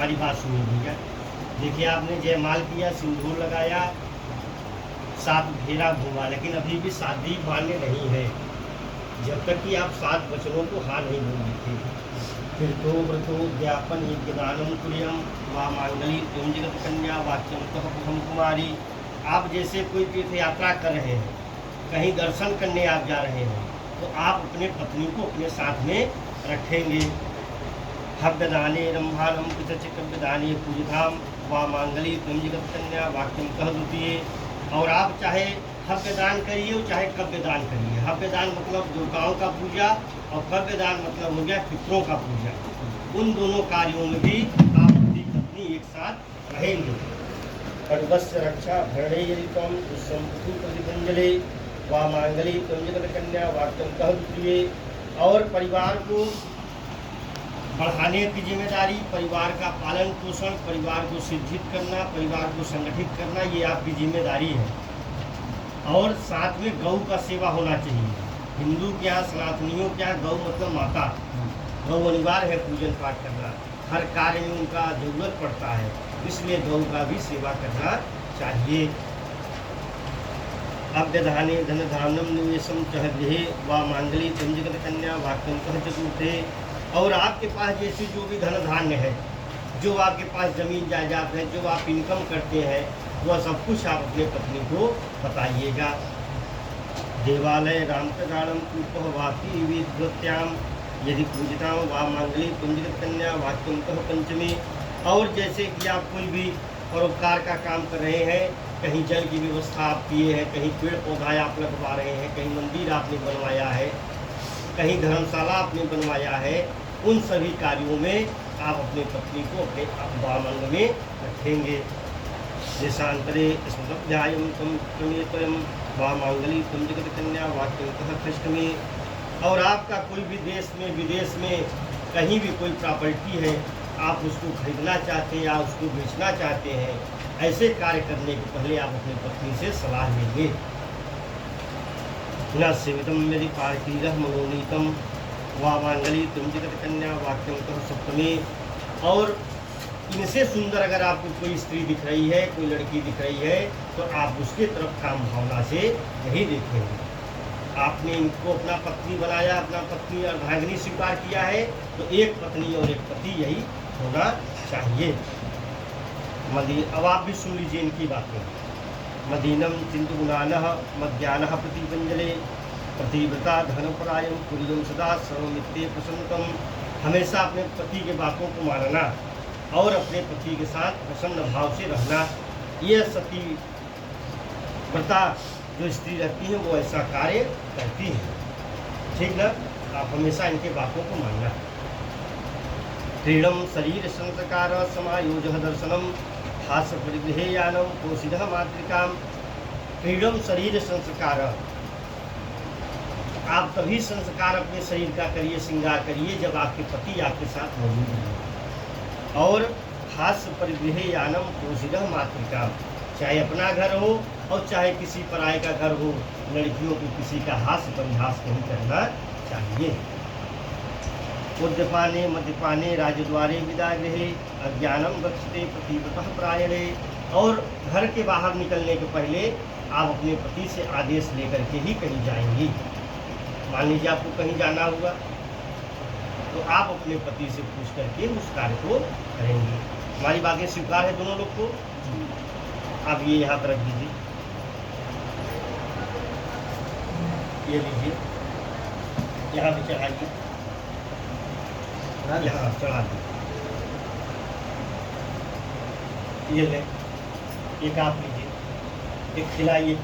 हमारी बात सुनिए भैया। देखिए, आपने जयमाल किया, सिंदूर लगाया, 7 फेरा घूमा, लेकिन अभी भी शादी मान्य नहीं है जब तक कि आप 7 वचनों को हाँ नहीं बोल देते। फिर तो व्रतो ज्ञापन यज्ञदानम कुर्यम वा मांगली तुम जगत कन्या वाक्यम कह प्रथम कुमारी। आप जैसे कोई तीर्थ यात्रा कर रहे हैं, कहीं दर्शन करने आप जा रहे हैं, तो आप अपने पत्नी को अपने साथ में रखेंगे। हव्यदाने रंभानम कृतचिकव्यदाने पूजिताम वा मांगली तुम जगत कन्या वाक्यम कह द्वितीय। और आप चाहे हव्यदान करिए और चाहे कव्यदान करिए। हव्यदान मतलब देवताओं का पूजा, और कव्यदान मतलब हो गया पितरों का पूजा। उन दोनों कार्यों में भी आप अपनी पत्नी एक साथ रहेंगे। पर्वस्य रक्षा भरणे यदि तम संपत्ति प्रतिपंजले वा मांगली तुम जगत कन्या वाक्यम कह द्वितीय। और परिवार को बढ़ाने की जिम्मेदारी, परिवार का पालन पोषण, परिवार को शिक्षित करना, परिवार को संगठित करना, ये आपकी जिम्मेदारी है। और साथ में गौ का सेवा होना चाहिए। हिंदू के यहाँ, सनातनियों के यहाँ गौ मतलब माता, गौ अनिवार्य है पूजन पाठ करना, हर कार्य में उनका जरूरत पड़ता है, इसलिए गौ का भी सेवा करना चाहिए। अव्यधाने धन धानम निवेशम चह गृहे व मांगली तुम जगत कन्या वाक्यम कह चतुर्थे। और आपके पास जैसे जो भी धन धान्य है, जो आपके पास जमीन जायदाद है, जो आप इनकम करते हैं, वह सब कुछ आप अपने पत्नी को बताइएगा। देवालय रामप्रगाणम कूपवाती विद्वत्याम यदि पूजिता वा मांगली तुम जगत कन्या वाक्यम कह पंचमी। और जैसे कि आप कोई भी परोपकार का काम कर रहे हैं, कहीं जल की व्यवस्था आप किए हैं, कहीं पेड़ पौधा आप लगवा रहे हैं, कहीं मंदिर आपने बनवाया है, कहीं धर्मशाला आपने बनवाया है, उन सभी कार्यों में आप अपनी पत्नी को अपने वामंग में रखेंगे। देशांतरे स्मृत्यायम तुम स्वयं वा मांगली तुम जगत कन्या वाक्यम कह कृष्णमी। और आपका कोई भी देश में विदेश में कहीं भी कोई प्रॉपर्टी है, आप उसको खरीदना चाहते हैं या उसको बेचना चाहते हैं, ऐसे कार्य करने के पहले आप अपनी पत्नी से सलाह लेंगे। न सेवितम यदि पार्थिरः मनोनीतम वा मांगली तुम जगत कन्या वाक्यम कह सप्तमी। और इनसे सुंदर अगर आपको कोई स्त्री दिख रही है, कोई लड़की दिख रही है, तो आप उसके तरफ काम भावना से नहीं देखेंगे। आपने इनको अपना पत्नी बनाया, अपना पत्नी अर्धांगिनी स्वीकार किया है, तो एक पत्नी और एक पति यही होना चाहिए। अब आप भी सुन लीजिए इनकी बातें। मदीनम चिंतुगुणानः मध्यानः प्रतिपंजले प्रतिव्रता धनपरायम कुर्यम सदा सर्वमित्ते प्रसन्नतम। हमेशा अपने पति के बातों को मानना और अपने पति के साथ प्रसन्न भाव से रहना, यह सती व्रता जो स्त्री रहती है वो ऐसा कार्य करती है। ठीक ना? आप हमेशा इनके बातों को मानना। क्रीडम शरीर संस्कार समायोज दर्शनम हास्य परिगृहेयानम पोषितः मातृकाम। क्रीडम शरीर संस्कार, आप तभी संस्कार अपने शरीर का करिए, श्रृंगार करिए जब आपके पति आपके साथ मौजूद हैं। और हास्य परिगृहेयानम पोषितः मातृकाम, चाहे अपना घर हो और चाहे किसी पराये का घर हो, लड़कियों को किसी का हास्य परिहास नहीं करना चाहिए। उद्यपाने मद्यपाने राजद्वारे विदागृहे अज्ञानम गच्छते प्रतिव्रतः प्रायणे। और घर के बाहर निकलने के पहले आप अपने पति से आदेश लेकर के ही कहीं जाएंगी। मान लीजिए आपको कहीं जाना हुआ, तो आप अपने पति से पूछ करके उस कार्य को करेंगे। हमारी बातें स्वीकार है दोनों लोग को? आप ये यहाँ पर रख दीजिए, ये लीजिए, यहाँ पे चढ़ाइए, यहाँ चढ़ा दीजिए। ये ले, एक आप लीजिए, एक खिलाइए।